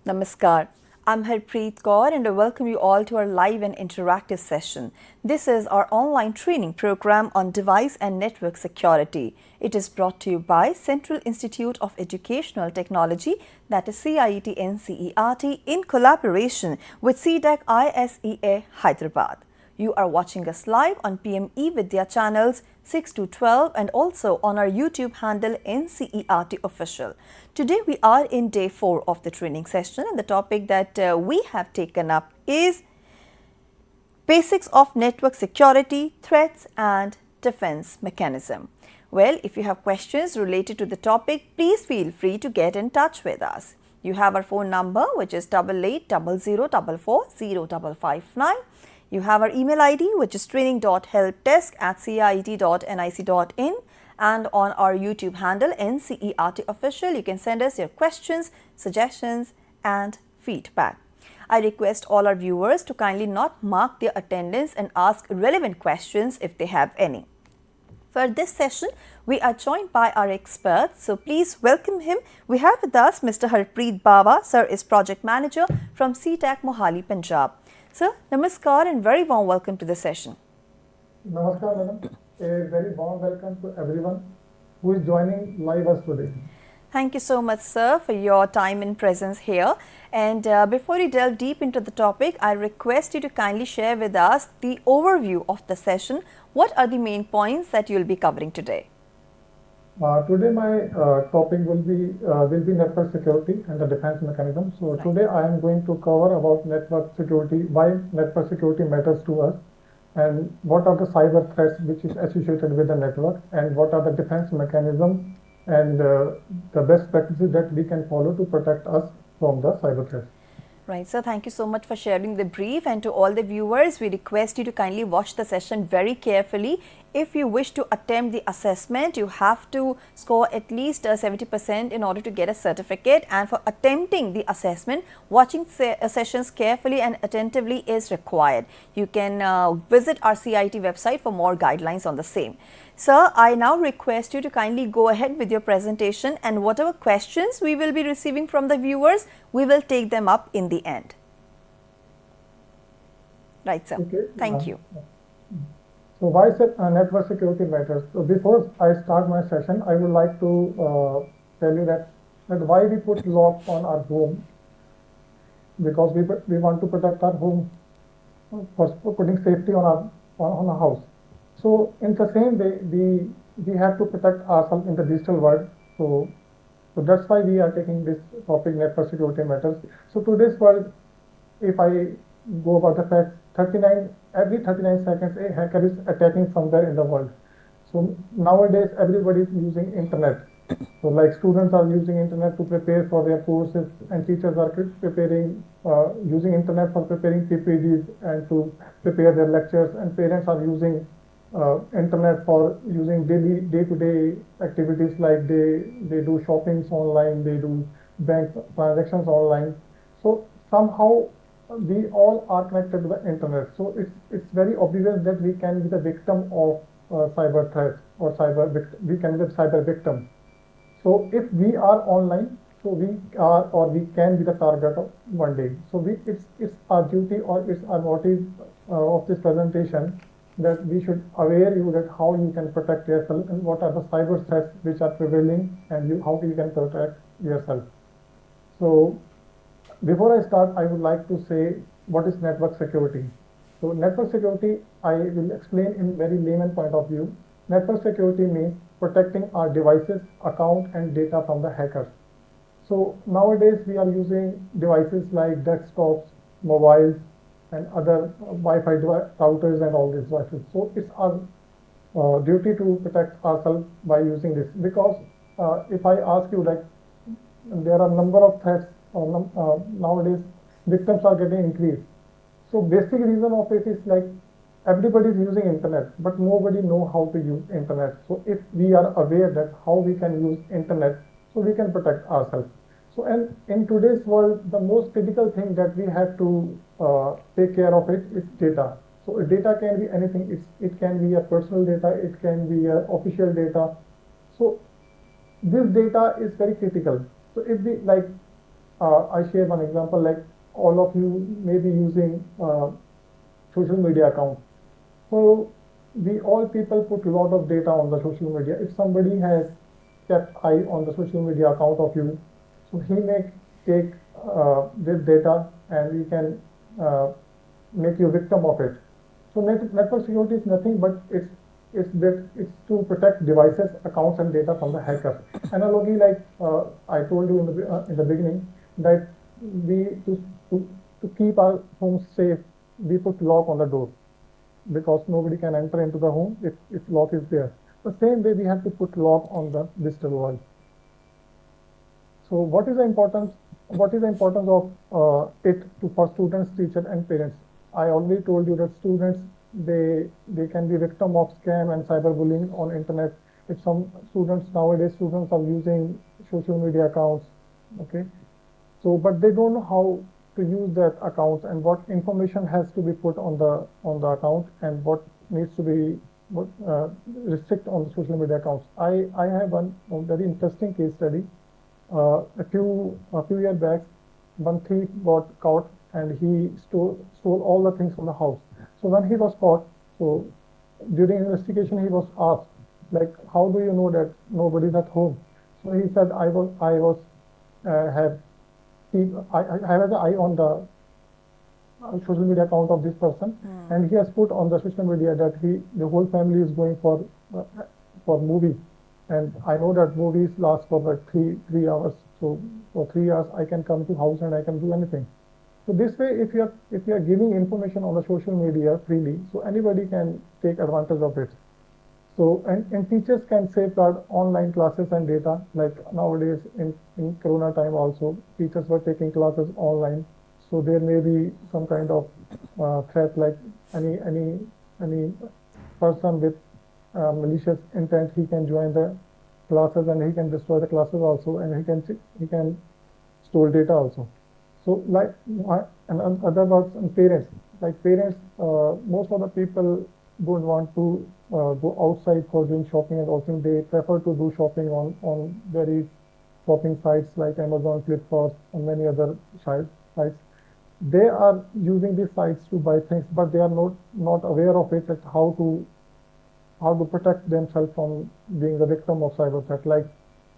Namaskar. I'm Harpreet Kaur and I welcome you all to our live and interactive session. This is our online training program on device and network security. It is brought to you by Central Institute of Educational Technology, that is CIET NCERT, in collaboration with C-DAC ISEA Hyderabad. You are watching us live on PM eVidya channels 6 to 12 and also on our YouTube handle NCERT Official. Today we are in day 4 of the training session and the topic that we have taken up is Basics of Network Security, Threats and Defense Mechanism. Well, if you have questions related to the topic, please feel free to get in touch with us. You have our phone number, which is 8800444059. You have our email ID, which is training.helpdesk@ciet.nic.in, and on our YouTube handle NCERT Official, you can send us your questions, suggestions and feedback. I request all our viewers to kindly not mark their attendance and ask relevant questions if they have any. For this session, we are joined by our experts, so please welcome him. We have with us Mr. Harpreet Bawa. Sir is Project Manager from C-DAC Mohali, Punjab. Sir, namaskar and very warm welcome to the session. Namaskar, madam. A very warm welcome to everyone who is joining live us today. Thank you so much, sir, for your time and presence here. And before we delve deep into the topic, I request you to kindly share with us the overview of the session. What are the main points that you will be covering today? Today my topic will be network security and the defense mechanism. So right. Today I am going to cover about network security, why network security matters to us, and what are the cyber threats which is associated with the network, and what are the defense mechanisms and the best practices that we can follow to protect us from the cyber threats. Right, sir. Thank you so much for sharing the brief, and to all the viewers, we request you to kindly watch the session very carefully. If you wish to attempt the assessment, you have to score at least 70% in order to get a certificate, and for attempting the assessment, watching sessions carefully and attentively is required. You can visit our CIT website for more guidelines on the same. Sir, I now request you to kindly go ahead with your presentation, and whatever questions we will be receiving from the viewers, we will take them up in the end. Right, sir. Okay. Thank you. So why network security matters? So before I start my session, I would like to tell you that why we put lock on our home, because we want to protect our home for putting safety on our house. So in the same way, we have to protect ourselves in the digital world. So that's why we are taking this topic, network security matters. So today's world, if I go about the fact, every 39 seconds a hacker is attacking somewhere in the world. So nowadays everybody is using internet. So like students are using internet to prepare for their courses, and teachers are using internet for preparing PPGs and to prepare their lectures, and parents are using internet for using day-to-day activities, like they do shoppings online, they do bank transactions online. So somehow we all are connected to the internet. So it's very obvious that we can be the victim of cyber threats, or we can be the cyber victim. So if we are online, so we can be the target of one day. So it's our duty, or it's our motive of this presentation, that we should aware you that how you can protect yourself, and what are the cyber threats which are prevailing, and how you can protect yourself. So before I start, I would like to say what is network security. So network security, I will explain in very layman point of view. Network security means protecting our devices, account and data from the hackers. So nowadays we are using devices like desktops, mobiles, and other Wi-Fi routers and all these devices. So it's our duty to protect ourselves by using this, because if I ask you, like, there are a number of threats nowadays, victims are getting increased. So basic reason of it is like everybody is using internet, but nobody know how to use internet. So if we are aware that how we can use internet, so we can protect ourselves. So, and in today's world, the most critical thing that we have to take care of it is data. So data can be anything. It can be a personal data, it can be a official data. So this data is very critical. So if we, like, I share one example, like all of you may be using social media account. So we all people put a lot of data on the social media. If somebody has kept eye on the social media account of you, so he may take this data and he can uh, make you victim of it. So network security is nothing but it's to protect devices, accounts, and data from the hackers. Analogy, like I told you in the beginning, that we to, to keep our homes safe, we put lock on the door because nobody can enter into the home if lock is there. The same way we have to put lock on the digital world. So what is the importance? What is the importance of it for students, teachers, and parents? I already told you that students they can be victim of scam and cyberbullying on internet. If some students nowadays students are using social media accounts, okay. So but they don't know how to use that account and what information has to be put on the account and what needs to be restrict on the social media accounts. I have one very interesting case study. A few years back, one thief got caught and he stole all the things from the house. So when he was caught, so during investigation he was asked, like, how do you know that nobody is at home? So he said, I have I have an eye on the social media account of this person, and he has put on the social media that the whole family is going for movie, and I know that movies last for like three hours. So for 3 hours I can come to house and I can do anything. So this way, if you are giving information on the social media freely, so anybody can take advantage of it. So and teachers can safeguard online classes and data. Like nowadays in Corona time also, teachers were taking classes online. So there may be some kind of threat, like any person with malicious intent, he can join the classes and he can destroy the classes also, and he can store data also. So like and other words, and parents, like parents, most of the people don't want to go outside for doing shopping and also they prefer to do shopping on very shopping sites like Amazon, Flipkart, and many other sites. They are using these sites to buy things, but they are not aware of it, that how to protect themselves from being the victim of cyber threat. Like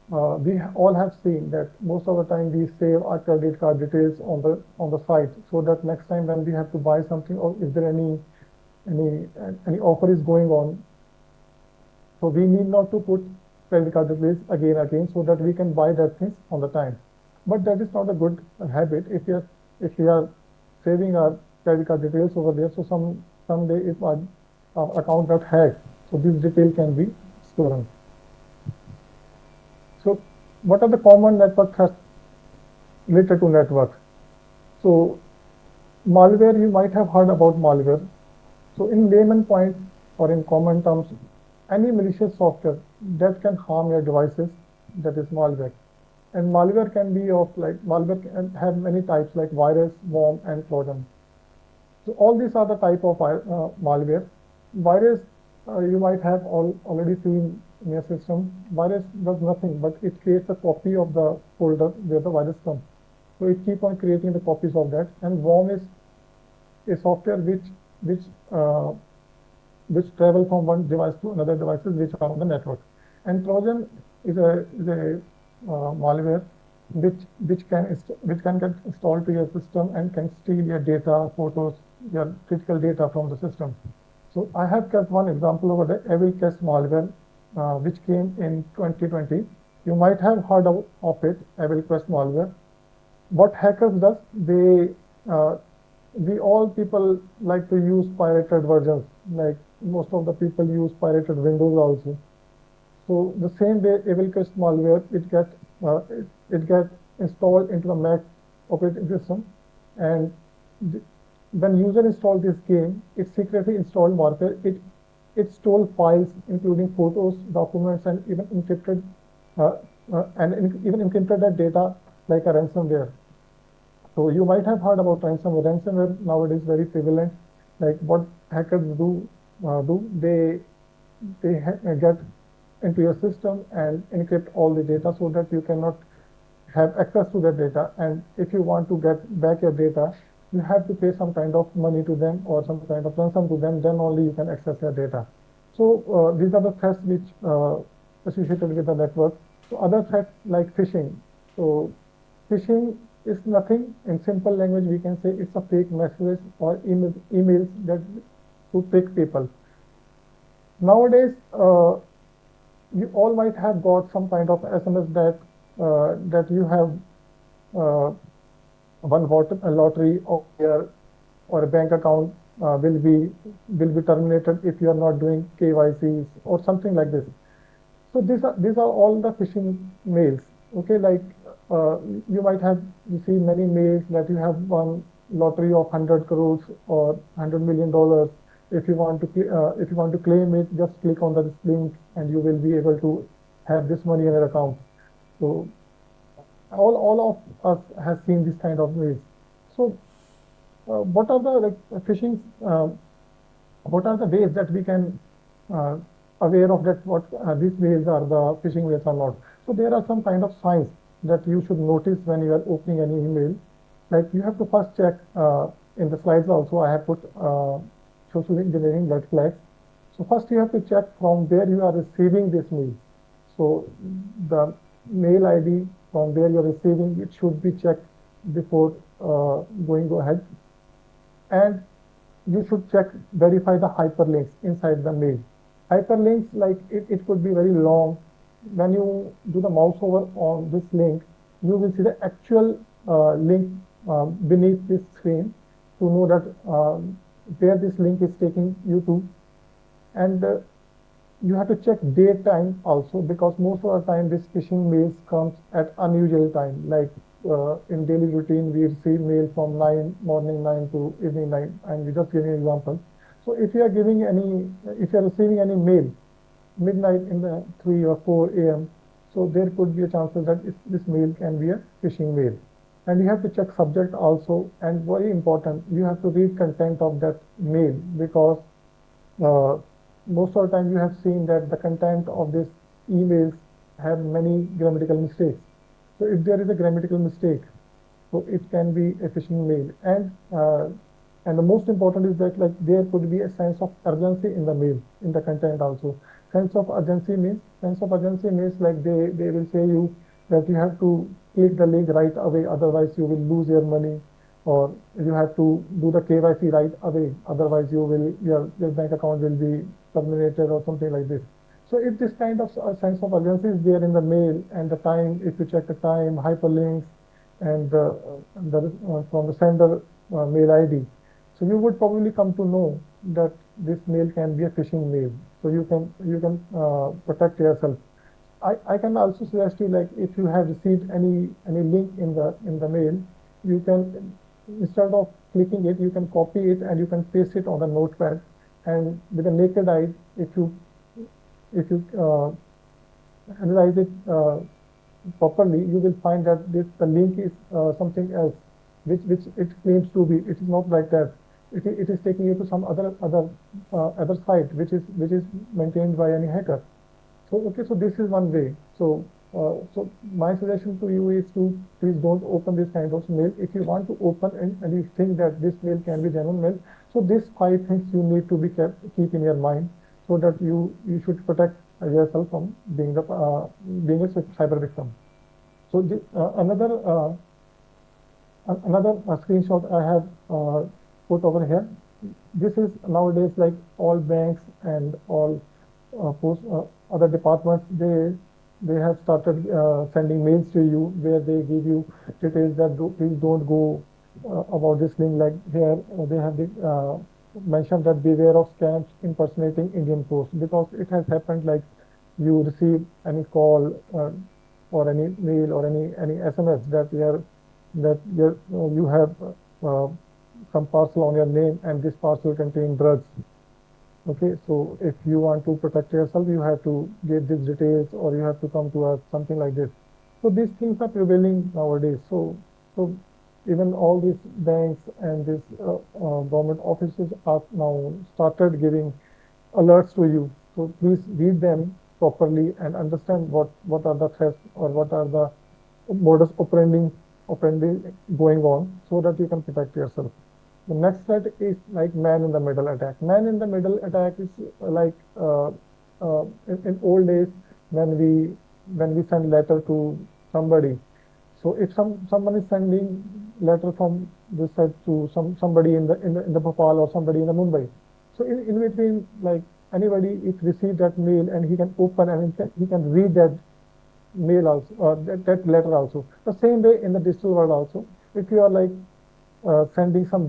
we all have seen that most of the time we save our credit card details on the site, so that next time when we have to buy something, or if there any offer is going on, so we need not to put credit card details again, so that we can buy that things on the time. But that is not a good habit. If we are saving our credit card details over there, so someday if our account got hacked, so this detail can be stolen. So what are the common network threats related to network? So malware, you might have heard about malware. So in layman point or in common terms, any malicious software that can harm your devices, that is malware. And malware can be malware can have many types like virus, worm, and trojan. So all these are the type of malware. Virus, you might have already seen in your system. Virus does nothing, but it creates a copy of the folder where the virus comes. So it keep on creating the copies of that. And worm is a software which travel from one device to another devices which are on the network. And trojan is a malware which can get installed to your system and can steal your data, photos, your critical data from the system. So I have kept one example over the eVidya malware, which came in 2020. You might have heard of it, eVidya malware. What hackers does, we all people like to use pirated versions. Like most of the people use pirated Windows also. So the same way, eVidya malware, it gets installed into the Mac operating system, and when user installed this game, it secretly installed malware. It stole files including photos, documents, and even encrypted that data like a ransomware. So you might have heard about ransomware. Ransomware nowadays very prevalent. Like what hackers do they get into your system and encrypt all the data so that you cannot have access to that data, and if you want to get back your data, you have to pay some kind of money to them or some kind of ransom to them, then only you can access your data. So these are the threats which associated with the network. So other threats like phishing. So phishing is nothing, in simple language we can say it's a fake message or emails that to trick people. Nowadays, you all might have got some kind of SMS that that you have won a lottery or a bank account will be terminated if you are not doing KYCs or something like this. So these are all the phishing mails. Okay, like you might have received many mails that you have won lottery of 100 crores or $100 million. If you want to claim it, just click on this link and you will be able to have this money in your account. So all of us has seen this kind of mails. So what are the phishing? What are the ways that we can aware of that what these mails are the phishing mails or not? So there are some kind of signs that you should notice when you are opening any email. Like you have to first check in the slides also I have put social engineering red flags. So first you have to check from where you are receiving this mail. So the mail ID from where you are receiving it should be checked before going ahead. And you should verify the hyperlinks inside the mail. Hyperlinks, like it could be very long. When you do the mouse over on this link, you will see the actual link beneath this screen to know that where this link is taking you to. And you have to check date time also, because most of the time this phishing mails comes at unusual time. Like in daily routine, we receive mail from morning 9 to evening 9. I'm just giving an example. So if you are receiving any mail midnight in the 3 or 4 a.m., so there could be a chances that this mail can be a phishing mail. And you have to check subject also, and very important, you have to read content of that mail, because most of the time you have seen that the content of these emails have many grammatical mistakes. So if there is a grammatical mistake, so it can be a phishing mail. And the most important is that there could be a sense of urgency in the mail, in the content also. Sense of urgency means like they will say you that you have to click the link right away, otherwise you will lose your money, or you have to do the KYC right away, otherwise your bank account will be terminated or something like this. So if this kind of sense of urgency is there in the mail, and the time, if you check the time, hyperlinks, and from the sender mail ID, so you would probably come to know that this mail can be a phishing mail. So you can protect yourself. I can also suggest you, like, if you have received any link in the mail, you can, instead of clicking it, you can copy it and you can paste it on the notepad, and with a naked eye, if you analyze it properly, you will find that the link is something else, which it claims to be. It is not like that. It is taking you to some other site, which is maintained by any hacker. So okay, so this is one way. So so my suggestion to you is to please don't open this kind of mail. If you want to open and you think that this mail can be genuine mail, so these 5 things you need to keep in your mind, so that you should protect yourself from being a cyber victim. So another screenshot I have put over here. This is nowadays, like, all banks and all other departments, they have started sending mails to you where they give you details that please don't go about this link. Like here they have mentioned that beware of scams impersonating Indian Post, because it has happened, like, you receive any call or any mail or any SMS that you have some parcel on your name, and this parcel contain drugs. Okay, so if you want to protect yourself, you have to give these details, or you have to come to us, something like this. So these things are prevailing nowadays. So even all these banks and these government offices are now started giving alerts to you. So please read them properly and understand what are the threats, or what are the modus operandi going on, so that you can protect yourself. The next threat is like man in the middle attack. Man in the middle attack is like in old days when we send letter to somebody. So if someone is sending letter from this side to somebody in the Bhopal or somebody in the Mumbai. So in between, like anybody, if receive that mail and he can open and he can read that mail also, that letter also. The same way in the digital world also. If you are like sending some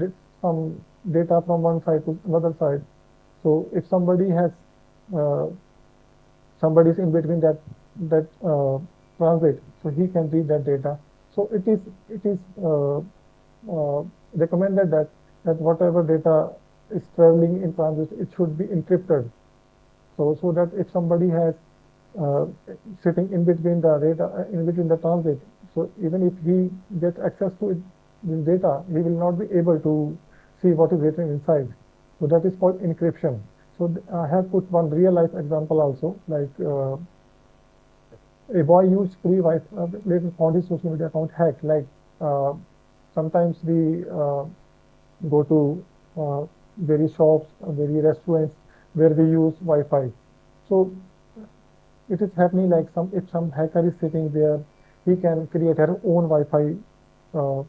data from one side to another side, so if somebody has uh, somebody is in between that transit, so he can read that data. So it is recommended that whatever data is traveling in transit, it should be encrypted. So that if somebody has uh, sitting in between the data, in between the transit, so even if he gets access to this data, he will not be able to see what is written inside. So that is called encryption. So I have put one real life example also, like a boy used free Wi-Fi, later found his social media account hacked. Like uh, sometimes we go to various shops, various restaurants where we use Wi-Fi. So it is happening like if some hacker is sitting there, he can create her own Wi-Fi uh,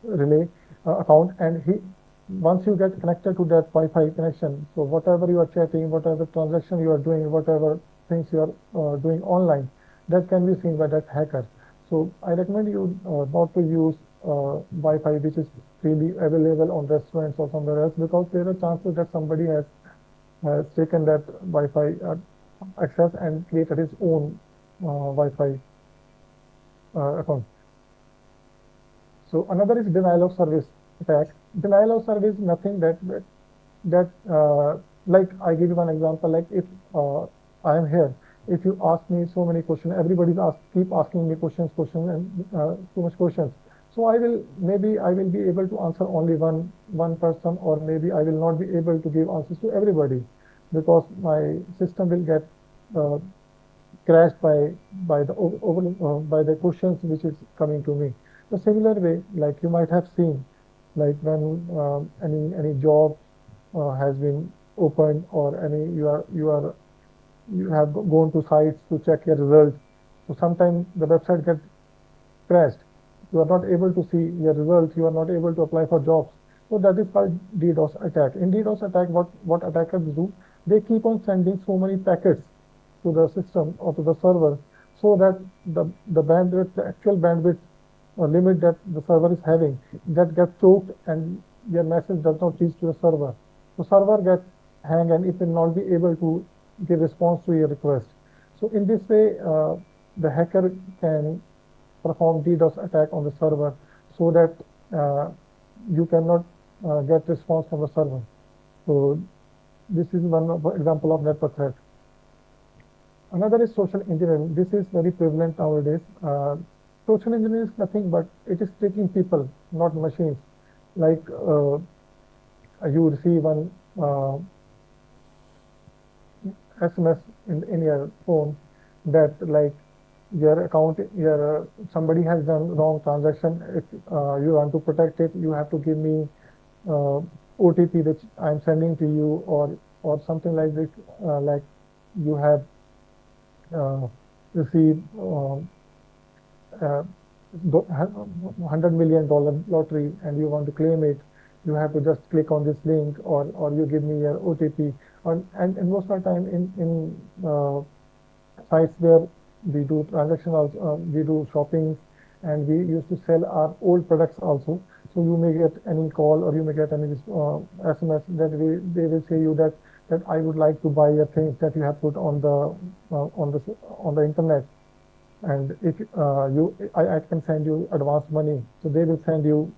relay account, and he once you get connected to that Wi-Fi connection, so whatever you are chatting, whatever transaction you are doing, whatever things you are doing online, that can be seen by that hacker. So I recommend you not to use Wi-Fi which is freely available on restaurants or somewhere else, because there are chances that somebody has taken that Wi-Fi access and created his own Wi-Fi account. So another is denial of service attack. Denial of service is nothing that like I give you one example. Like if I am here, if you ask me so many questions, everybody's keep asking me questions and too much questions. So maybe I will be able to answer only one person, or maybe I will not be able to give answers to everybody, because my system will get uh, crashed by the questions which is coming to me. The similar way, like you might have seen, like when any job has been opened, or any you have gone to sites to check your results. So sometimes the website gets crashed. You are not able to see your results. You are not able to apply for jobs. So that is called DDoS attack. In DDoS attack, what attackers do, they keep on sending so many packets to the system or to the server, so that the bandwidth, the actual bandwidth limit that the server is having, that gets choked, and your message does not reach to the server. So server gets hang, and it will not be able to give response to your request. So in this way, the hacker can perform DDoS attack on the server, so that you cannot get response from the server. So this is one example of network threat. Another is social engineering. This is very prevalent nowadays. Social engineering is nothing but it is tricking people, not machines. Like you receive one SMS in your phone that like your account, somebody has done wrong transaction. If you want to protect it, you have to give me OTP which I'm sending to you, or something like this. Like you have received $100 million lottery and you want to claim it, you have to just click on this link, or you give me your OTP. And most of the time in sites where we do transactions, we do shopping, and we used to sell our old products also. So you may get any call, or you may get any SMS that they will say you that I would like to buy your things that you have put on the internet, and if I can send you advance money. So they will send you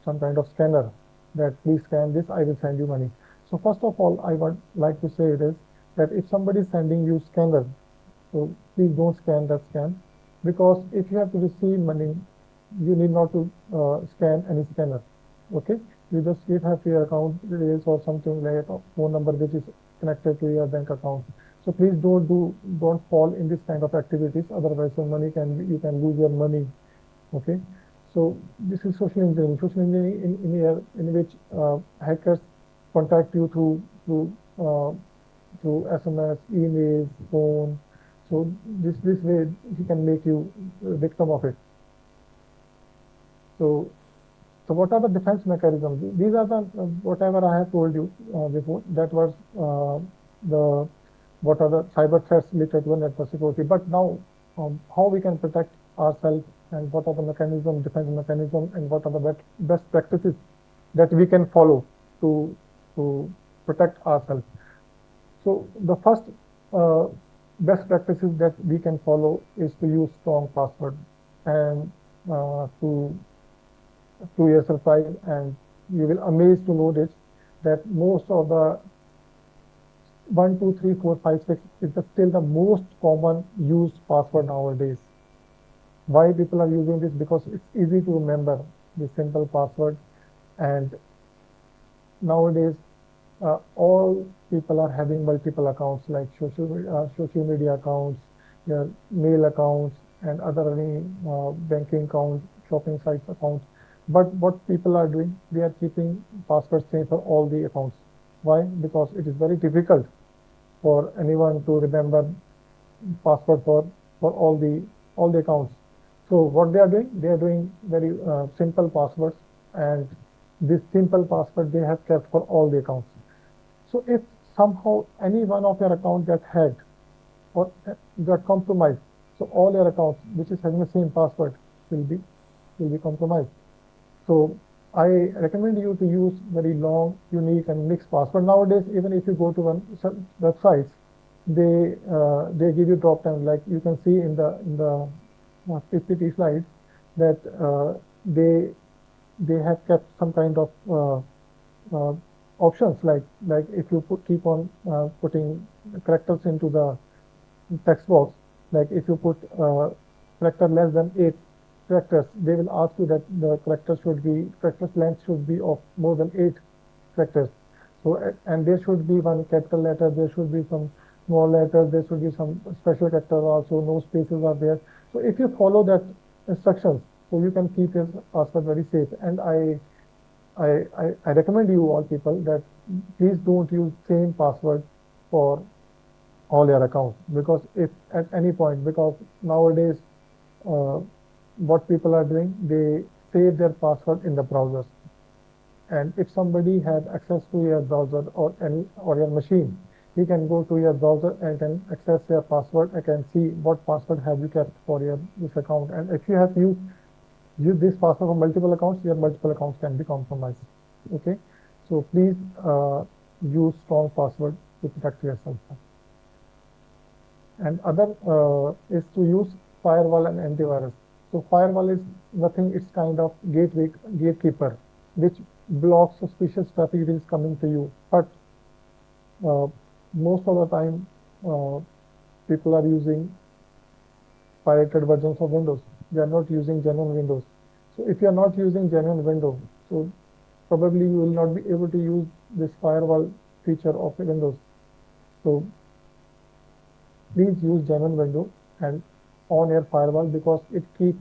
some kind of scanner that please scan this, I will send you money. So first of all, I would like to say this, that if somebody is sending you scanner, so please don't scan that scan, because if you have to receive money, you need not to scan any scanner. Okay, you just give have your account details or something like a phone number which is connected to your bank account. So please don't fall in this kind of activities. Otherwise, you can lose your money. Okay. So this is social engineering. Social engineering in which hackers contact you through SMS, emails, phone. So this way he can make you a victim of it. So what are the defense mechanisms? These are the whatever I have told you before. That was the what are the cyber threats related to network security. But now, how we can protect ourselves, and what are the defense mechanism, and what are the best practices that we can follow to protect ourselves. So the first best practices that we can follow is to use strong password, and to your surprise, and you will amazed to know this, that most of the 1, 2, 3, 4, 5, 6 is still the most common used password nowadays. Why people are using this? Because it's easy to remember the simple password, and nowadays all people are having multiple accounts like social media accounts, your mail accounts, and other banking accounts, shopping sites accounts. But what people are doing, they are keeping passwords same for all the accounts. Why? Because it is very difficult for anyone to remember password for all the accounts. So what they are doing very simple passwords, and this simple password they have kept for all the accounts. So if somehow any one of your account get hacked or got compromised, so all your accounts which is having the same password will be compromised. So I recommend you to use very long, unique, and mixed password. Nowadays, even if you go to some websites, they give you drop down, like you can see in the PPT slides, that they have kept some kind of options, like if you keep on putting characters into the text box, like if you put character less than 8 characters, they will ask you that the character's length should be of more than 8 characters. So and there should be one capital letter, there should be some small letters, there should be some special characters also, no spaces are there. So if you follow that instructions, so you can keep your password very safe. And I recommend you all people that please don't use same password for all your accounts, because if at any point, because nowadays what people are doing, they save their password in the browsers, and if somebody has access to your browser or your machine, he can go to your browser and can access your password and can see what password have you kept for this account. And if you have used this password for multiple accounts, your multiple accounts can be compromised. Okay, so please use strong password to protect yourself. And other is to use firewall and antivirus. So firewall is nothing, it's kind of gatekeeper, which blocks suspicious traffic that is coming to you. But most of the time, people are using pirated versions of Windows. They are not using genuine Windows. So if you are not using genuine Windows, so probably you will not be able to use this firewall feature of Windows. So please use genuine Windows and on your firewall, because it keeps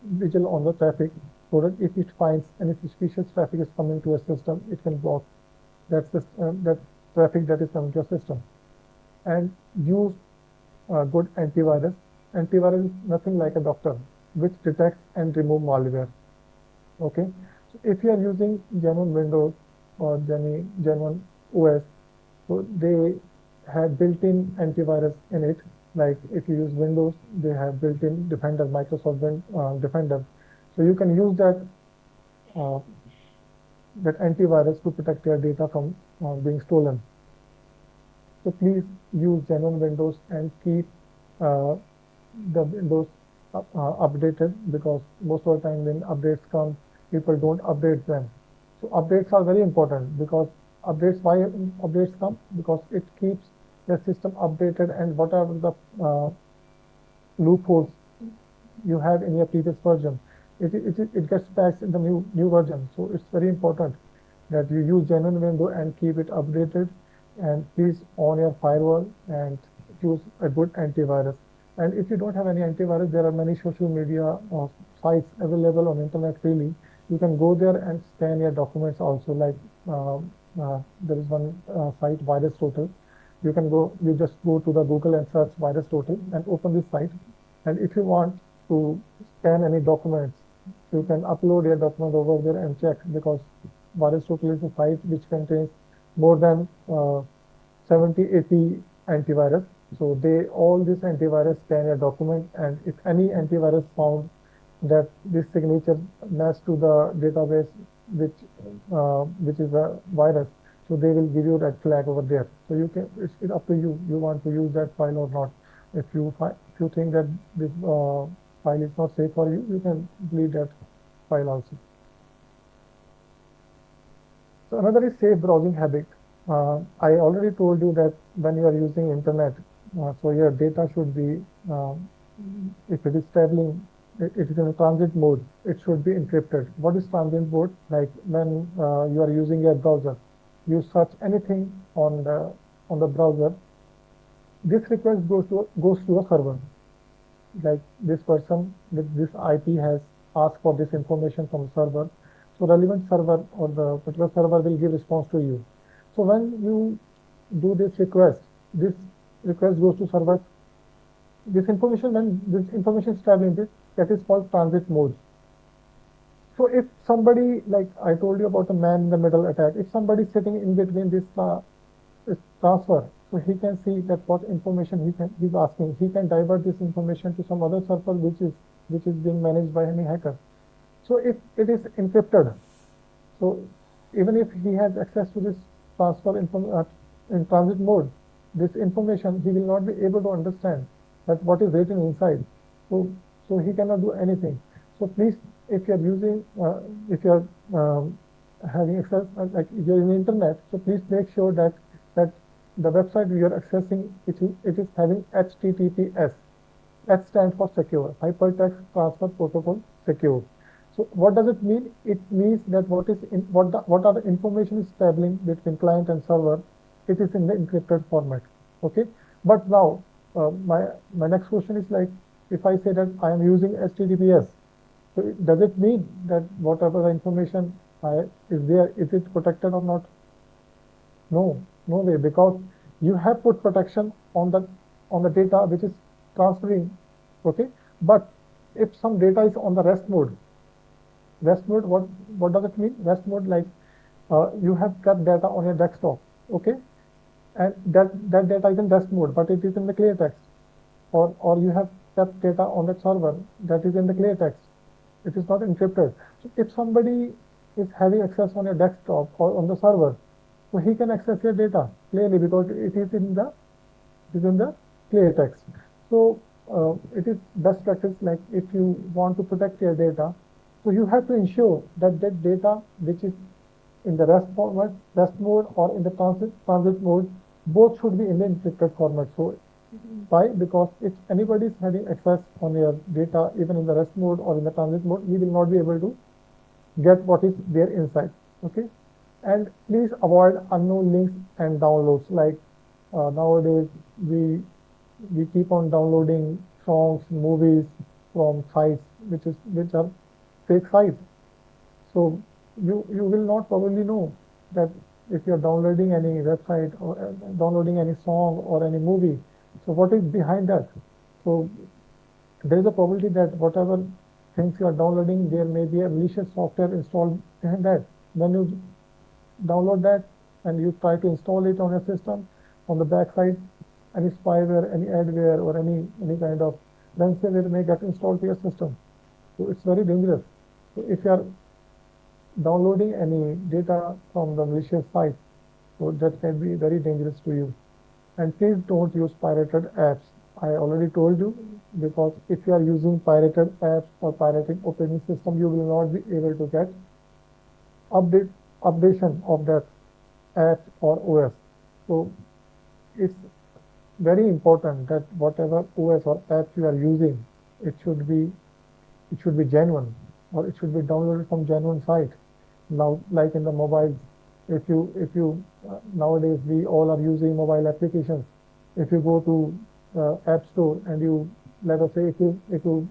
vigil on the traffic, so that if it finds any suspicious traffic is coming to a system, it can block that traffic that is coming to a system. And use good antivirus. Antivirus is nothing like a doctor, which detects and remove malware. Okay, so if you are using genuine Windows or genuine OS, so they have built-in antivirus in it. Like if you use Windows, they have built-in Defender, Microsoft Defender. So you can use that antivirus to protect your data from being stolen. So please use genuine Windows and keep the Windows updated, because most of the time when updates come, people don't update them. So updates are very important, because why updates come? Because it keeps the system updated, and whatever the loopholes you have in your previous version, it gets patched in the new version. So it's very important that you use genuine Windows and keep it updated, and please on your firewall and use a good antivirus. And if you don't have any antivirus, there are many social media sites available on internet freely. You can go there and scan your documents also. Like there is one site, Virus Total. You just go to the Google and search Virus Total and open this site. And if you want to scan any documents, you can upload your document over there and check, because Virus Total is a site which contains more than 70, 80 antivirus. So all this antivirus scan your document, and if any antivirus found that this signature match to the database which is a virus, so they will give you that flag over there. So it's up to you. You want to use that file or not. If you think that this file is not safe for you, you can delete that file also. So another is safe browsing habit. I already told you that when you are using internet, so your data should be, if it is traveling, it is in a transit mode, it should be encrypted. What is transit mode? Like when you are using your browser, you search anything on the browser, this request goes to a server. Like this person with this IP has asked for this information from the server. So relevant server or the particular server will give response to you. So when you do this request goes to server. This information, when this information is traveling, that is called transit mode. So if somebody, like I told you about the man in the middle attack, if somebody is sitting in between this transfer, so he can see that what information he's asking. He can divert this information to some other server which is being managed by any hacker. So if it is encrypted, so even if he has access to this transfer in transit mode, this information he will not be able to understand that what is written inside. So he cannot do anything. So please, if you are using, if you are having access, like you're in the internet, so please make sure that the website you are accessing, it is having HTTPS. H stands for secure, Hypertext Transfer Protocol Secure. So what does it mean? It means that what are the information is traveling between client and server, it is in the encrypted format. Okay. But now my next question is, like, if I say that I am using HTTPS, so does it mean that whatever the information is there, is it protected or not? No way, because you have put protection on the data which is transferring. Okay. But if some data is on the rest mode, what does it mean? Rest mode, like you have kept data on your desktop. Okay. And that data is in rest mode, but it is in the clear text. Or you have kept data on that server that is in the clear text. It is not encrypted. So if somebody is having access on your desktop or on the server, so he can access your data clearly, because it is in the clear text. So it is best practice, like if you want to protect your data, so you have to ensure that data which is in the rest mode or in the transit mode, both should be in the encrypted format. So why? Because if anybody is having access on your data, even in the rest mode or in the transit mode, he will not be able to get what is there inside. Okay. And please avoid unknown links and downloads. Like nowadays we keep on downloading songs, movies from sites which are fake sites. So you will not probably know that if you are downloading any website or downloading any song or any movie, so what is behind that? So there is a probability that whatever things you are downloading, there may be a malicious software installed behind that. When you download that and you try to install it on your system, on the back side, any spyware, any adware, or any kind of ransomware may get installed to your system. So it's very dangerous. So if you are downloading any data from the malicious site, so that can be very dangerous to you. And please don't use pirated apps. I already told you, because if you are using pirated apps or pirated operating system, you will not be able to get updation of that app or OS. So it's very important that whatever OS or app you are using, it should be genuine, or it should be downloaded from genuine site. Now, like in the mobiles, If you nowadays we all are using mobile applications. If you go to App Store and you, let us say, if you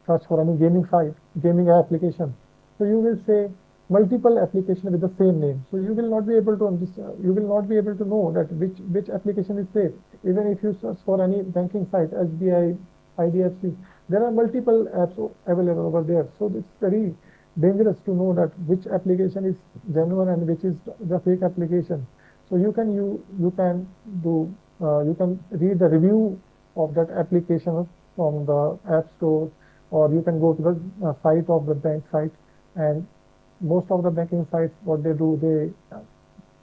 search for any gaming site, gaming application, so you will say multiple application with the same name. So you will not be able to understand, you will not be able to know that which application is safe. Even if you search for any banking site, SBI, IDFC, there are multiple apps available over there. So it's very dangerous to know that which application is genuine and which is the fake application. So you can do you can read the review of that application from the App Store, or you can go to the site of the bank site. And most of the banking sites, what they do,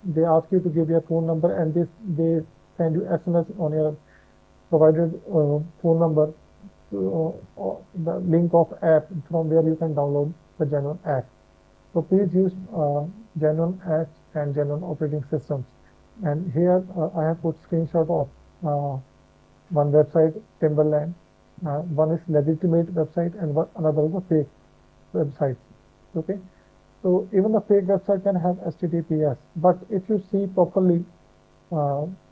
they ask you to give your phone number, and they send you SMS on your provided phone number to the link of app from where you can download the genuine app. So please use genuine apps and genuine operating systems. And here I have put screenshot of one website, Timberland. One is legitimate website and another is a fake website. Okay. So even the fake website can have HTTPS, but if you see properly,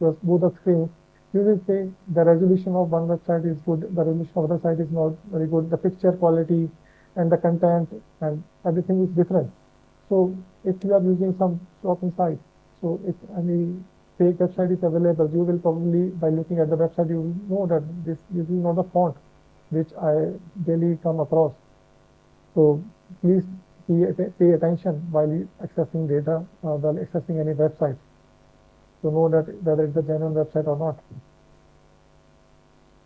just both the screens, you will say the resolution of one website is good, the resolution of the site is not very good, the picture quality and the content and everything is different. So if you are using some shopping site, so if any fake website is available, you will probably, by looking at the website, you will know that this is not the font which I daily come across. So please pay attention while accessing data, while accessing any website, to know that whether it's a genuine website or not.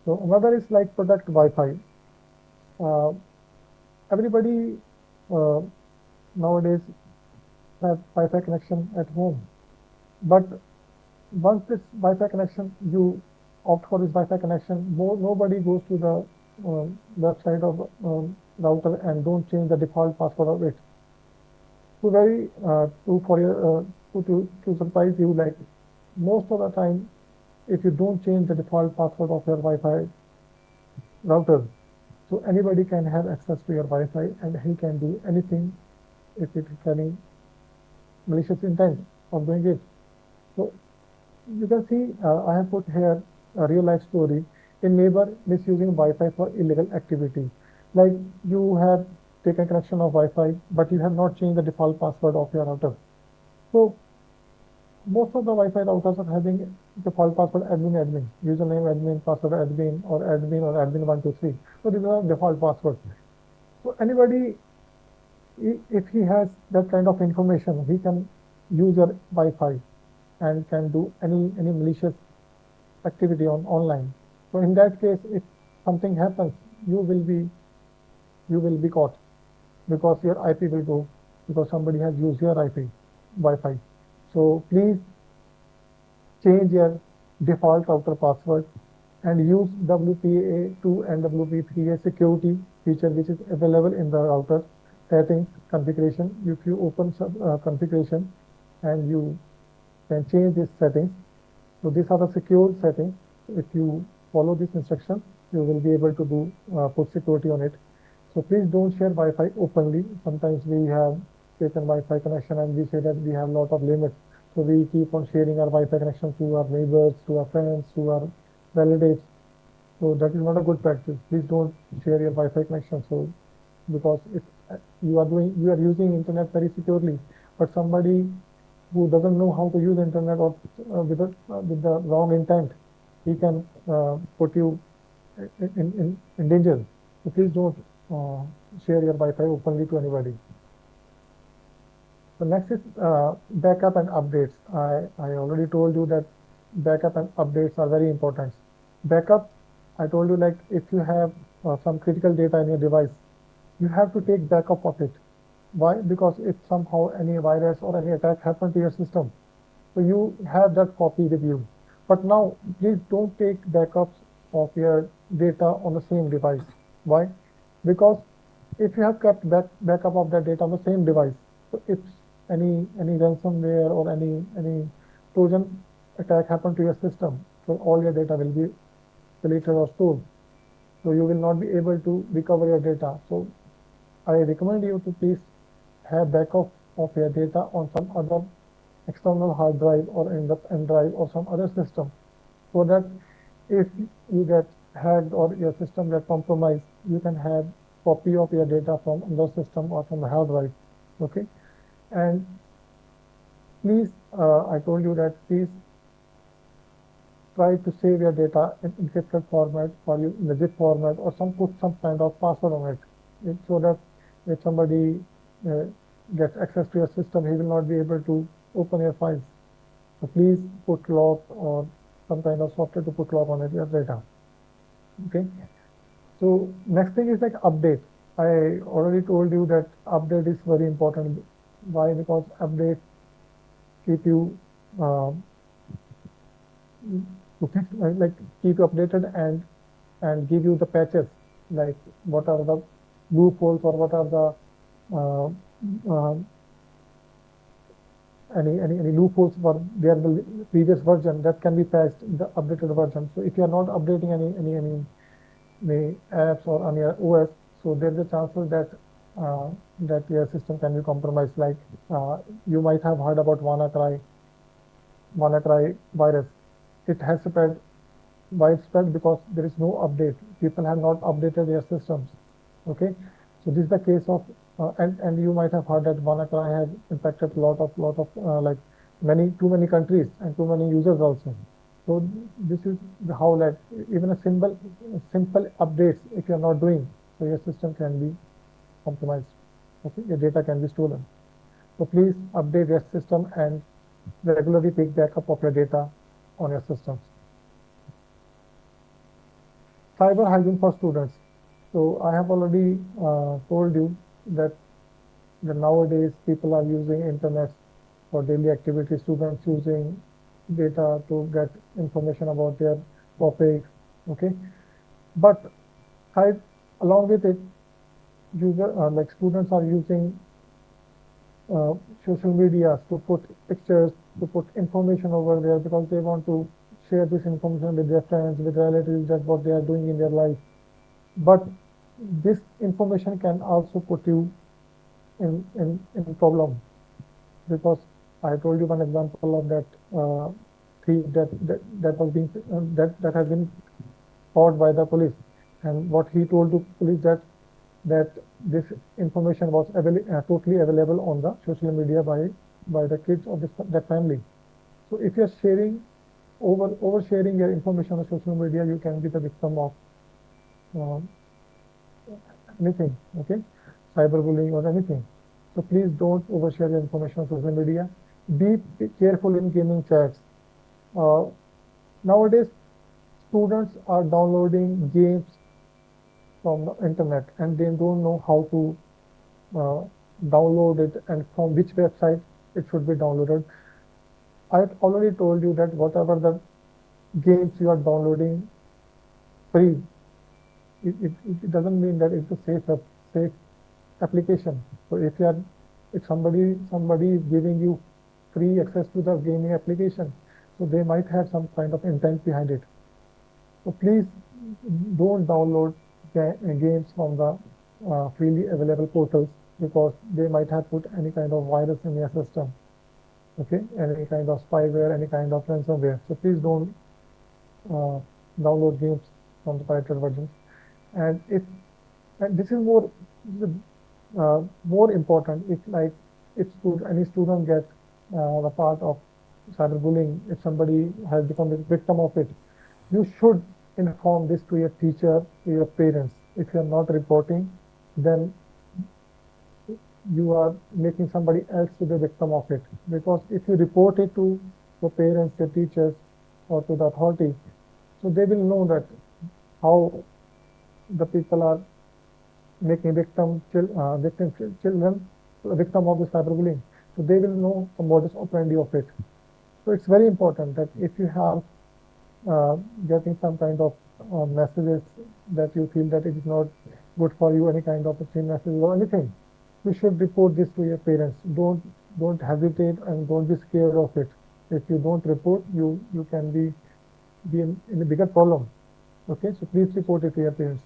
So another is like protect Wi-Fi. Everybody nowadays have Wi-Fi connection at home, but once this Wi-Fi connection, you opt for this Wi-Fi connection, nobody goes to the website of router and don't change the default password of it. To very for your to surprise you, like most of the time, if you don't change the default password of your Wi-Fi router, so anybody can have access to your Wi-Fi and he can do anything if it is any malicious intent of doing it. So you can see I have put here a real life story. A neighbor misusing Wi-Fi for illegal activity. Like you have taken connection of Wi-Fi, but you have not changed the default password of your router. So most of the Wi-Fi routers are having default password admin, username admin, password admin, or admin123. So these are default passwords. So anybody, if he has that kind of information, he can use your Wi-Fi and can do any malicious activity online. So in that case, if something happens, you will be caught, because your IP will go, because somebody has used your IP Wi-Fi. So please change your default router password and use WPA2 and WP3A security feature, which is available in the router settings configuration. If you open configuration and you can change these settings. So these are the secure settings. If you follow this instruction, you will be able to do put security on it. So please don't share Wi-Fi openly. Sometimes we have taken Wi-Fi connection and we say that we have a lot of limits. So we keep on sharing our Wi-Fi connection to our neighbors, to our friends, to our relatives. So that is not a good practice. Please don't share your Wi-Fi connection. So because if you are using internet very securely, but somebody who doesn't know how to use internet or with the wrong intent, he can put you in danger. So please don't share your Wi-Fi openly to anybody. So next is backup and updates. I already told you that backup and updates are very important. Backup, I told you, like if you have some critical data in your device, you have to take backup of it. Why? Because if somehow any virus or any attack happened to your system, so you have that copy with you. But now, please don't take backups of your data on the same device. Why? Because if you have kept backup of that data on the same device, so if any ransomware or any Trojan attack happened to your system, so all your data will be deleted or stored. So you will not be able to recover your data. So I recommend you to please have backup of your data on some other external hard drive or in the pen drive or some other system, so that if you get hacked or your system get compromised, you can have copy of your data from another system or from the hard drive. Okay, and please, I told you that please try to save your data in encrypted format or in the zip format, or put some kind of password on it, so that if somebody gets access to your system, he will not be able to open your files. So please put lock or some kind of software to put lock on your data. Okay. So next thing is like update. I already told you that update is very important. Why? Because update keep you keep you updated and give you the patches, like what are the loopholes or what are the any loopholes for their previous version that can be patched in the updated version. So if you are not updating any apps or on your OS, so there's a chance that that your system can be compromised. Like you might have heard about WannaCry virus. It has spread widespread because there is no update. People have not updated their systems. Okay, so this is the case of and you might have heard that WannaCry has impacted a lot of like too many countries and too many users also. So this is how that even a simple updates, if you are not doing, so your system can be compromised. Okay, your data can be stolen. So please update your system and regularly take backup of your data on your systems. Cyber hygiene for students. So I have already told you that nowadays people are using internet for daily activities. Students using data to get information about their topics. Okay, but along with it, like students are using social media to put pictures, to put information over there, because they want to share this information with their friends, with relatives, that what they are doing in their life. But this information can also put you in problem, because I told you one example of that thief that was being that has been caught by the police, and what he told to police that this information was totally available on the social media by the kids of that family. So if you're sharing oversharing your information on social media, you can be the victim of anything. Okay, cyberbullying or anything. So please don't overshare your information on social media. Be careful in gaming chats. Nowadays, students are downloading games from the internet and they don't know how to download it and from which website it should be downloaded. I've already told you that whatever the games you are downloading free, it doesn't mean that it's a safe application. So if somebody is giving you free access to the gaming application, so they might have some kind of intent behind it. So please don't download games from the freely available portals, because they might have put any kind of virus in your system. Okay, any kind of spyware, any kind of ransomware. So please don't download games from the pirated versions. And this is more important, if any student gets the part of cyberbullying, if somebody has become a victim of it, you should inform this to your teacher, to your parents. If you are not reporting, then you are making somebody else to be a victim of it. Because if you report it to your parents, your teachers, or to the authority, so they will know that how the people are making victim children victim of the cyberbullying. So they will know the modus operandi of it. So it's very important that if you have getting some kind of messages that you feel that it is not good for you, any kind of obscene messages or anything, you should report this to your parents. Don't hesitate and don't be scared of it. If you don't report, you can be in a bigger problem. Okay, so please report it to your parents.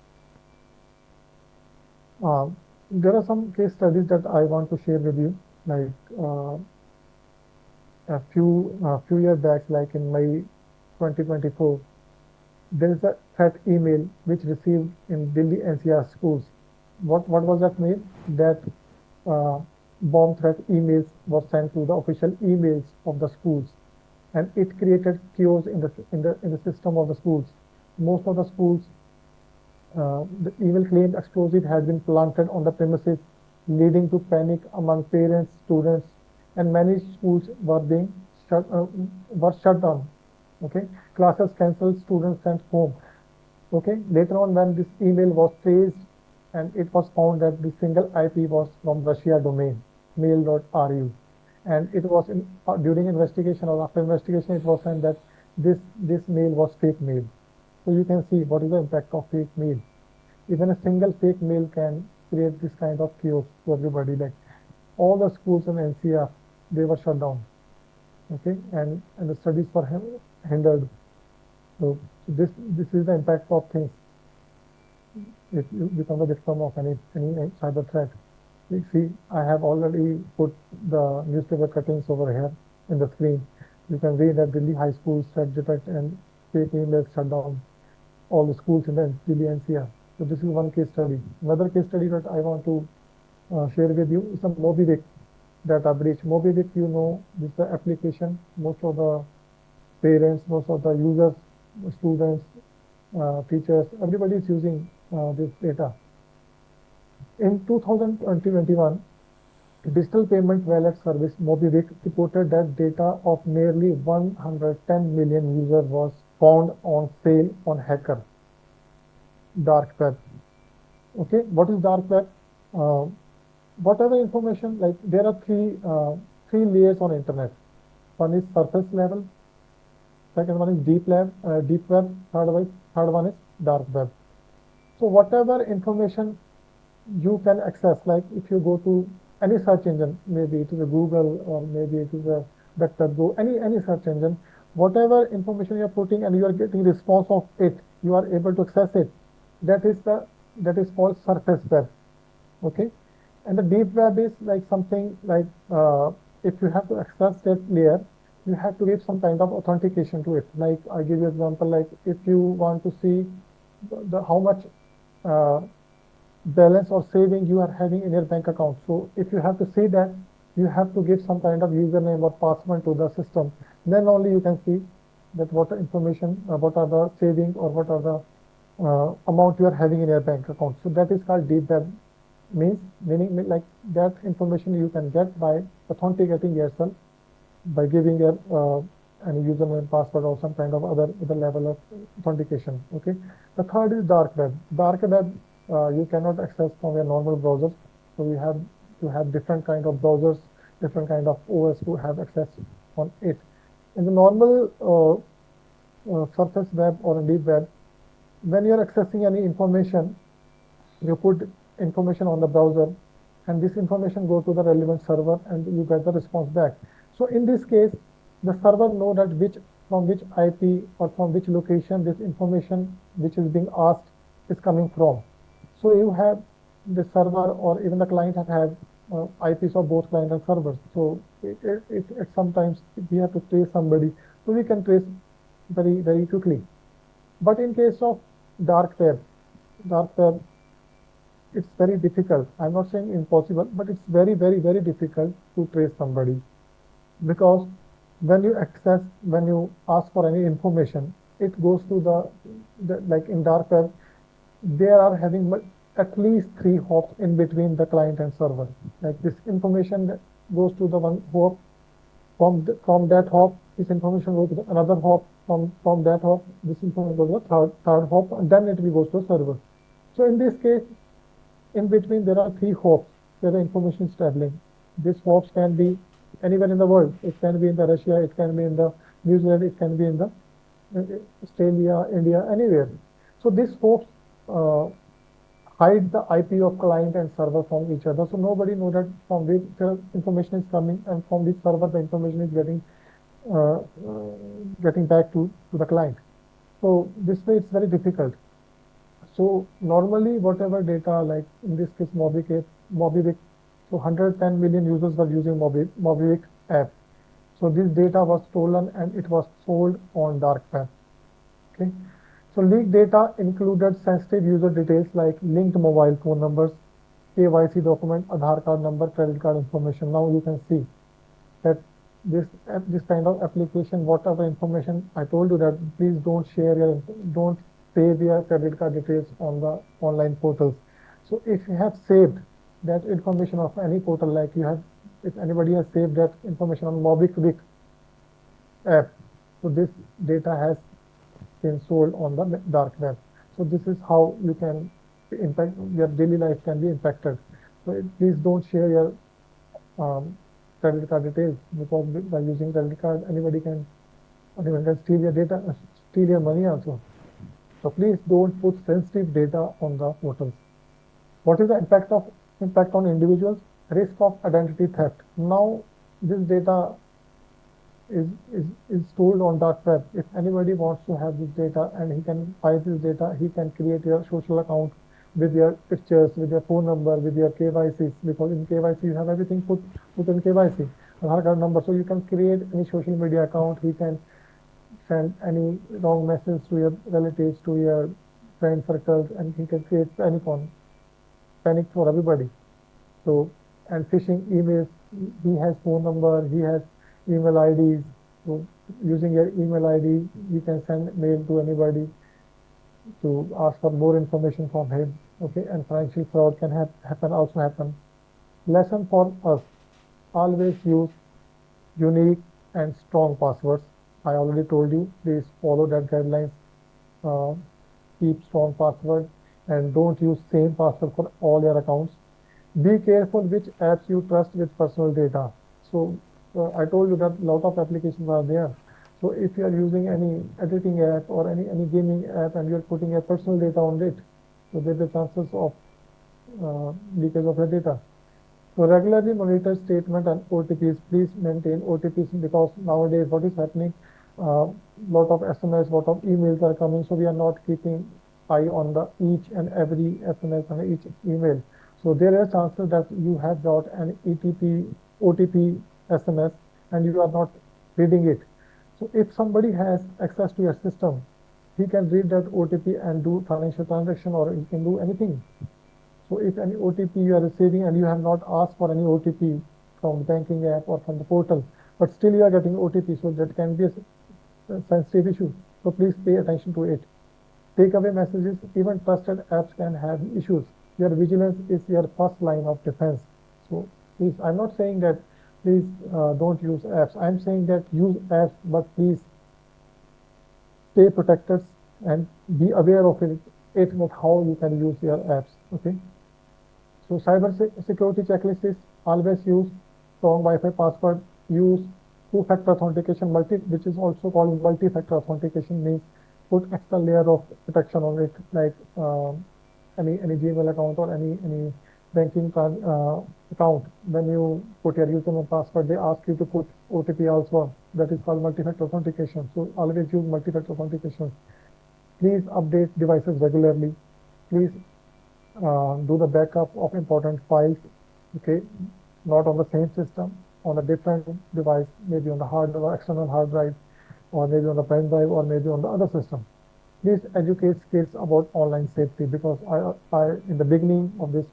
There are some case studies that I want to share with you. like a few years back, like in May 2024, there is a threat email which received in Delhi NCR schools. What was that mail? That uh, bomb threat emails were sent to the official emails of the schools, and it created chaos in the system of the schools. Most of the schools, the email claimed explosive had been planted on the premises, leading to panic among parents, students, and many schools were shut down. Okay, classes cancelled, students sent home. Okay, later on, when this email was traced, and it was found that the single IP was from Russia domain, mail.ru, and it was during investigation or after investigation, it was found that this mail was fake mail. So you can see what is the impact of fake mail. Even a single fake mail can create this kind of chaos to everybody. Like all the schools in NCR, they were shut down. Okay, and the studies were hindered. So this is the impact of things if you become the victim of any cyber threat. You see, I have already put the newspaper cuttings over here in the screen. You can read that Delhi high schools threat detect and fake emails shut down all the schools in the Delhi NCR. So this is one case study. Another case study that I want to share with you is a MobiWik data breach. MobiWik, this is the application most of the parents, most of the users, students, teachers, everybody is using this data. In 2021, digital payment wallet service MobiWik reported that data of nearly 110 million users was found on sale on hacker dark web. Okay, what is dark web? Whatever information, like there are three layers on internet. One is surface level, second one is deep web, third one is dark web. So whatever information you can access, like if you go to any search engine, maybe it is a Google or maybe it is a DuckDuckGo, any search engine, whatever information you are putting and you are getting response of it, you are able to access it. That is called surface web. Okay, and the deep web is like something like if you have to access that layer, you have to give some kind of authentication to it. Like I give you example, like if you want to see how much balance or saving you are having in your bank account. So if you have to see that, you have to give some kind of username or password to the system. Then only you can see that what information, what are the saving or what are the amount you are having in your bank account. So that is called deep web. Meaning like that information you can get by authenticating yourself by giving your any username, password, or some kind of other level of authentication. Okay. The third is dark web. Dark web you cannot access from your normal browsers. So you have to have different kind of browsers, different kind of OS to have access on it. In the normal surface web or deep web, when you are accessing any information, you put information on the browser, and this information go to the relevant server, and you get the response back. So in this case, the server know that from which IP or from which location this information which is being asked is coming from. So you have the server or even the client have IPs of both client and servers. So it sometimes we have to trace somebody, so we can trace very, very quickly. But in case of dark web, it's very difficult. I'm not saying impossible, but it's very, very, very difficult to trace somebody, because when you ask for any information, it goes to the like in dark web, they are having at least 3 hops in between the client and server. Like this information that goes to the one hop, from that hop, this information goes to another hop, from that hop, this information goes to the third hop, and then it goes to the server. So in this case, in between there are 3 hops where the information is traveling. These hops can be anywhere in the world. It can be in the Russia, it can be in the New Zealand, it can be in the Australia, India, anywhere. So these hops hide the IP of client and server from each other. So nobody knows that from which the information is coming and from which server the information is getting back to the client. So this way it's very difficult. So normally whatever data, like in this case MobiWik, So 110 million users were using Mobile app. So this data was stolen and it was sold on dark web. Okay. So leaked data included sensitive user details like linked mobile phone numbers, KYC document, Aadhaar card number, credit card information. Now you can see that this kind of application, whatever information I told you, that please don't save your credit card details on the online portals. So if you have saved that information of any portal, like if anybody has saved that information on MobiKwik app, so this data has been sold on the dark web. So this is how you can impact your daily life can be impacted. So please don't share your credit card details, because by using credit card, anyone can steal your data, steal your money also. So please don't put sensitive data on the portals. What is the impact on individuals? Risk of identity theft. Now this data is stored on dark web. If anybody wants to have this data and he can buy this data, he can create your social account with your pictures, with your phone number, with your KYCs, because in KYC you have everything put in KYC, Aadhaar card number. So you can create any social media account. He can send any wrong message to your relatives, to your friend circles, and he can create panic for everybody. So, and phishing emails, he has phone number, he has email IDs. So using your email ID, you can send mail to anybody to ask for more information from him. Okay, and financial fraud can happen. Lesson for us: always use unique and strong passwords. I already told you, please follow that guidelines. Keep strong password and don't use same password for all your accounts. Be careful which apps you trust with personal data. So I told you that a lot of applications are there. So if you are using any editing app or any gaming app and you're putting your personal data on it, so there's the chances of leakage of your data. So regularly monitor statement and OTPs. Please maintain OTPs, because nowadays what is happening, lot of SMS, lot of emails are coming. So we are not keeping eye on the each and every SMS and each email. So there are chances that you have got an OTP SMS and you are not reading it. So if somebody has access to your system, he can read that OTP and do financial transaction, or he can do anything. So if any OTP you are receiving and you have not asked for any OTP from the banking app or from the portal, but still you are getting OTP, so that can be a sensitive issue. So please pay attention to it. Takeaway messages, even trusted apps can have issues. Your vigilance is your first line of defense. So please, I'm not saying that please don't use apps. I'm saying that use apps, but please stay protected and be aware of it that how you can use your apps. Okay. So cyber security checklist is: always use strong Wi-Fi password, use two-factor authentication, which is also called multi-factor authentication, means put extra layer of protection on it, like any Gmail account or any banking account. When you put your username and password, they ask you to put OTP also. That is called multi-factor authentication. So always use multi-factor authentication. Please update devices regularly. Please do the backup of important files. Okay, not on the same system, on a different device, maybe on the hard or external hard drive, or maybe on the pen drive, or maybe on the other system. Please educate kids about online safety, because I in the beginning of this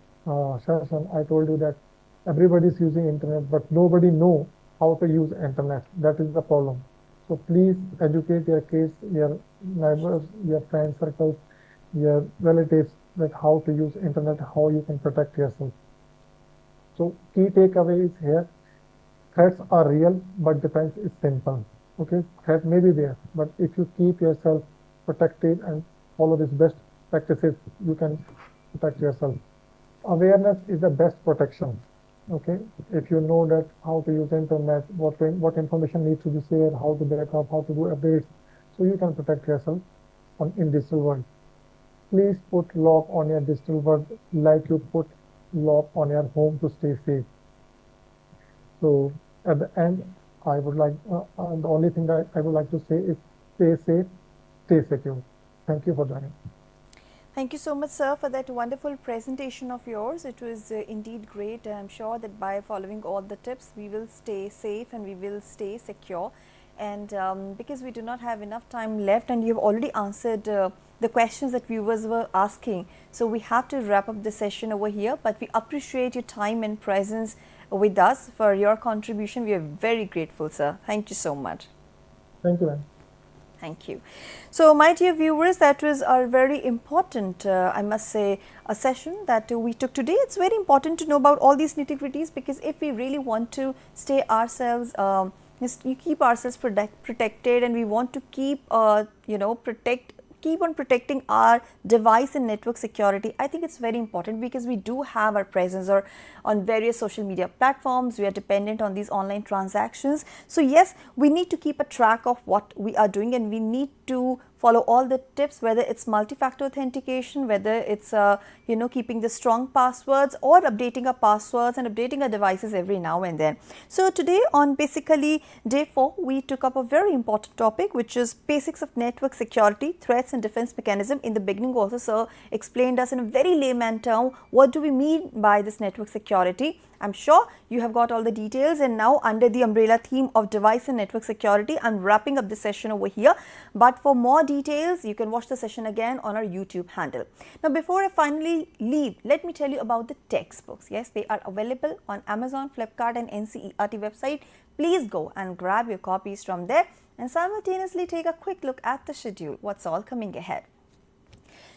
session, I told you that everybody is using internet, but nobody know how to use internet. That is the problem. So please educate your kids, your neighbors, your friend circles, your relatives, that how to use internet, how you can protect yourself. So key takeaway is here: threats are real, but defense is simple. Okay, threat may be there, but if you keep yourself protected and follow these best practices, you can protect yourself. Awareness is the best protection. Okay, if you know that how to use internet, what information needs to be shared, how to back up, how to do updates, so you can protect yourself in digital world. Please put lock on your digital world like you put lock on your home to stay safe. So at the end, I would like the only thing that I would like to say is: stay safe, stay secure. Thank you for joining. Thank you so much, sir, for that wonderful presentation of yours. It was indeed great. I'm sure that by following all the tips, we will stay safe and we will stay secure. And because we do not have enough time left, and you've already answered the questions that viewers were asking, so we have to wrap up the session over here. But we appreciate your time and presence with us. For your contribution, we are very grateful, sir. Thank you so much. Thank you, ma'am. Thank you. So, my dear viewers, that was our very important, I must say, a session that we took today. It's very important to know about all these nitty-gritties, because if we really want to stay ourselves, keep ourselves protected, and we want to keep, keep on protecting our device and network security, I think it's very important, because we do have our presence or on various social media platforms. We are dependent on these online transactions. So yes, we need to keep a track of what we are doing, and we need to follow all the tips, whether it's multi-factor authentication, whether it's keeping the strong passwords, or updating our passwords and updating our devices every now and then. So today, on basically day 4, we took up a very important topic, which is basics of network security, threats and defense mechanism. In the beginning also, sir explained us in a very layman term what do we mean by this network security. I'm sure you have got all the details, and now under the umbrella theme of device and network security, I'm wrapping up the session over here. But for more details, you can watch the session again on our YouTube handle. Now, before I finally leave, let me tell you about the textbooks. Yes, they are available on Amazon, Flipkart and NCERT website. Please go and grab your copies from there and simultaneously take a quick look at the schedule, what's all coming ahead.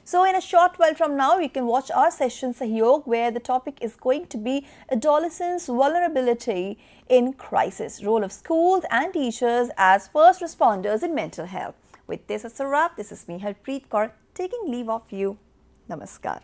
So in a short while from now, you can watch our session Sahyog, where the topic is going to be adolescents' vulnerability in crisis, role of schools and teachers as first responders in mental health. With this as a wrap, this is me, Harpreet Kaur, taking leave of you. Namaskar.